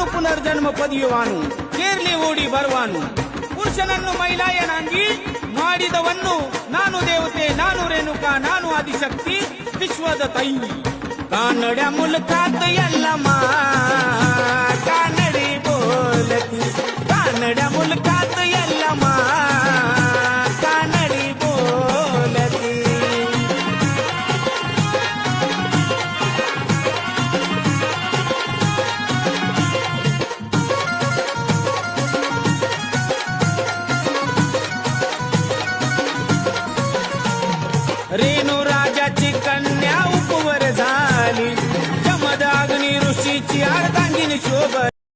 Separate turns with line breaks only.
ನಾನು ಪುನರ್ಜನ್ಮ ಪಡೆಯುವಾನು ಕೇರ್ಲಿ ಓಡಿ ಬರುವಾನು ಪುರುಷನನ್ನು ಮೈಲಾಯನಾಗಿ ಮಾಡಿದವನ್ನು ನಾನು ದೇವತೆ ನಾನು ರೇಣುಕಾ ನಾನು ಆದಿಶಕ್ತಿ ವಿಶ್ವದ ತಾಯಿ ಕಾನಡ ಮುಲಕಾತ ಎಲ್ಲಮ್ಮ ಕಾನಡಿ ಬೋಲತಿ ಕಾನಡ ಮುಲಕಾತ ಎಲ್ಲಮ್ಮ ಕಾನಡಿ ಬೋಲತಿ रेणू राजाची कन्या उपवर झाली जमदाग्नी ऋषीची अर्धांगिनी शोभ